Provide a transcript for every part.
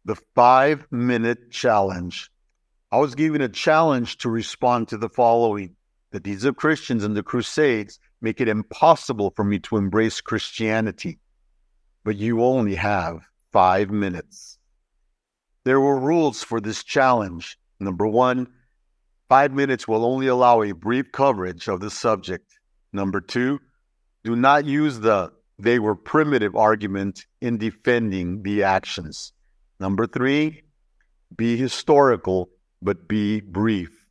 The 5-minute challenge. I was given a challenge to respond to the following. The deeds of Christians in the Crusades make it impossible for me to embrace Christianity. But you only have 5 minutes. There were rules for this challenge. Number 1, 5 minutes will only allow a brief coverage of the subject. Number 2, do not use the "they were primitive" argument in defending the actions. Number 3, be historical, but be brief.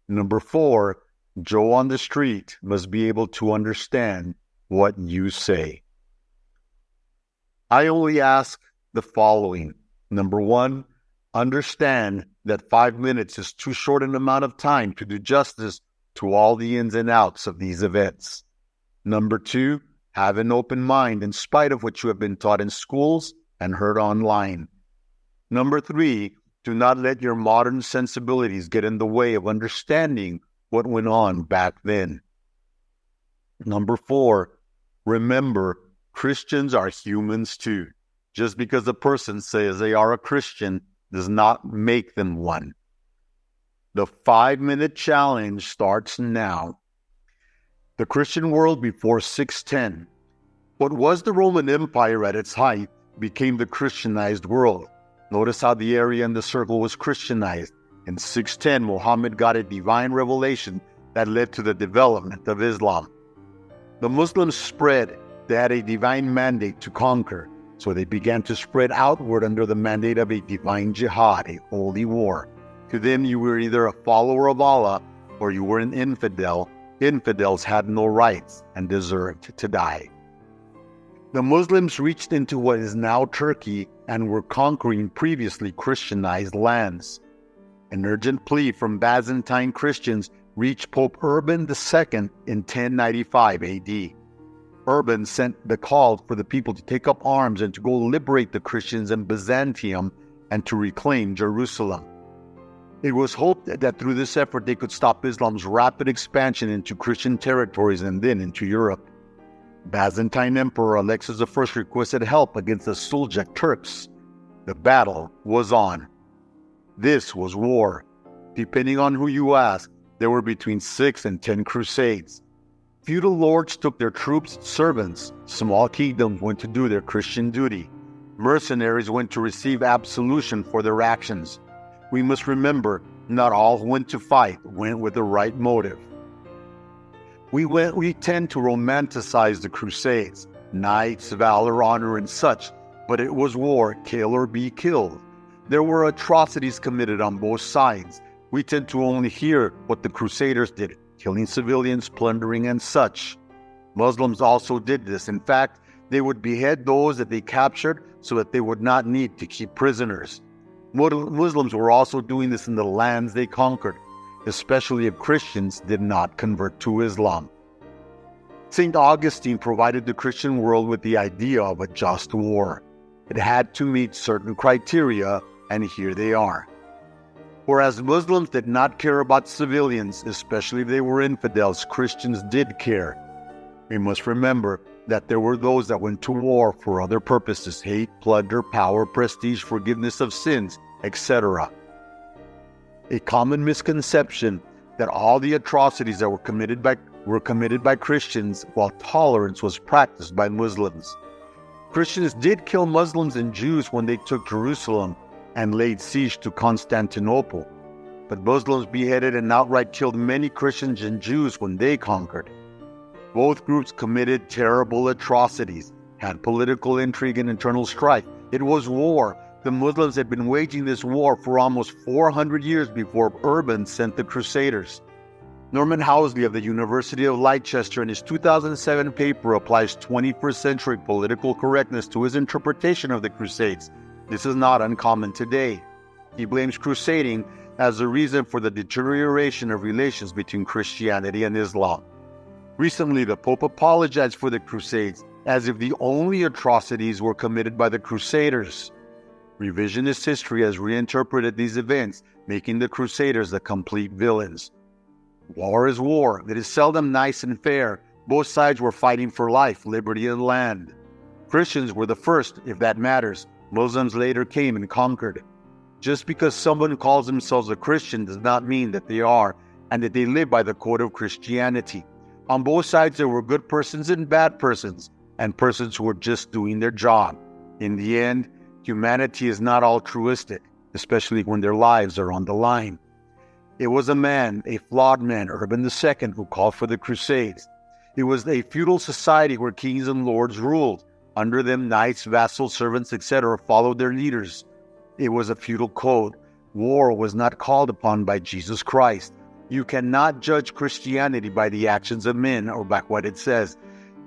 Number 4, Joe on the street must be able to understand what you say. I only ask the following. Number 1, understand that 5 minutes is too short an amount of time to do justice to all the ins and outs of these events. Number 2, have an open mind in spite of what you have been taught in schools and heard online. Number 3, do not let your modern sensibilities get in the way of understanding what went on back then. Number 4, remember, Christians are humans too. Just because a person says they are a Christian does not make them one. The 5-minute challenge starts now. The Christian world before 610. What was the Roman Empire at its height became the Christianized world. Notice how the area in the circle was Christianized. In 610, Muhammad got a divine revelation that led to the development of Islam. The Muslims spread. They had a divine mandate to conquer, so they began to spread outward under the mandate of a divine jihad, a holy war. To them, you were either a follower of Allah or you were an infidel. Infidels had no rights and deserved to die. The Muslims reached into what is now Turkey and were conquering previously Christianized lands. An urgent plea from Byzantine Christians reached Pope Urban II in 1095 AD. Urban sent the call for the people to take up arms and to go liberate the Christians in Byzantium and to reclaim Jerusalem. It was hoped that through this effort they could stop Islam's rapid expansion into Christian territories and then into Europe. Byzantine Emperor Alexis I requested help against the Seljuk Turks. The battle was on. This was war. Depending on who you ask, there were between 6 and 10 crusades. Feudal lords took their troops, servants. Small kingdoms went to do their Christian duty. Mercenaries went to receive absolution for their actions. We must remember, not all who went to fight went with the right motive. We tend to romanticize the Crusades, knights, valor, honor, and such, but it was war, kill or be killed. There were atrocities committed on both sides. We tend to only hear what the Crusaders did, killing civilians, plundering, and such. Muslims also did this. In fact, they would behead those that they captured so that they would not need to keep prisoners. Muslims were also doing this in the lands they conquered, especially if Christians did not convert to Islam. St. Augustine provided the Christian world with the idea of a just war. It had to meet certain criteria, and here they are. Whereas Muslims did not care about civilians, especially if they were infidels, Christians did care. We must remember that there were those that went to war for other purposes: hate, plunder, power, prestige, forgiveness of sins, etc. A common misconception that all the atrocities that were committed by Christians, while tolerance was practiced by Muslims. Christians did kill Muslims and Jews when they took Jerusalem and laid siege to Constantinople, but Muslims beheaded and outright killed many Christians and Jews when they conquered. Both groups committed terrible atrocities, had political intrigue and internal strife. It was war. The Muslims had been waging this war for almost 400 years before Urban sent the Crusaders. Norman Housley of the University of Leicester in his 2007 paper applies 21st century political correctness to his interpretation of the Crusades. This is not uncommon today. He blames crusading as the reason for the deterioration of relations between Christianity and Islam. Recently, the Pope apologized for the Crusades as if the only atrocities were committed by the Crusaders. Revisionist history has reinterpreted these events, making the Crusaders the complete villains. War is war. It is seldom nice and fair. Both sides were fighting for life, liberty, and land. Christians were the first, if that matters. Muslims later came and conquered. Just because someone calls themselves a Christian does not mean that they are and that they live by the code of Christianity. On both sides, there were good persons and bad persons, and persons who were just doing their job. In the end, humanity is not altruistic, especially when their lives are on the line. It was a man, a flawed man, Urban II, who called for the Crusades. It was a feudal society where kings and lords ruled. Under them, knights, vassals, servants, etc. followed their leaders. It was a feudal code. War was not called upon by Jesus Christ. You cannot judge Christianity by the actions of men or by what it says.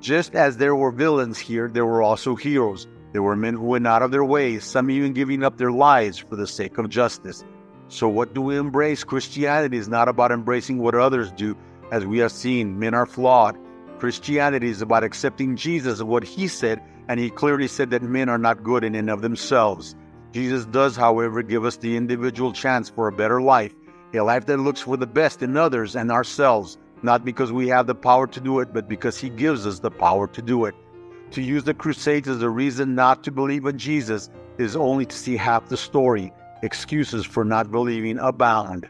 Just as there were villains here, there were also heroes. There were men who went out of their ways, some even giving up their lives for the sake of justice. So what do we embrace? Christianity is not about embracing what others do. As we have seen, men are flawed. Christianity is about accepting Jesus and what he said, and he clearly said that men are not good in and of themselves. Jesus does, however, give us the individual chance for a better life, a life that looks for the best in others and ourselves, not because we have the power to do it, but because he gives us the power to do it. To use the Crusades as a reason not to believe in Jesus is only to see half the story. Excuses for not believing abound.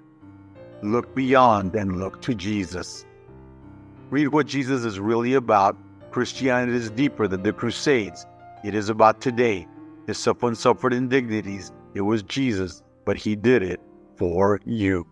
Look beyond and look to Jesus. Read what Jesus is really about. Christianity is deeper than the Crusades. It is about today. If someone suffered indignities, it was Jesus, but he did it for you.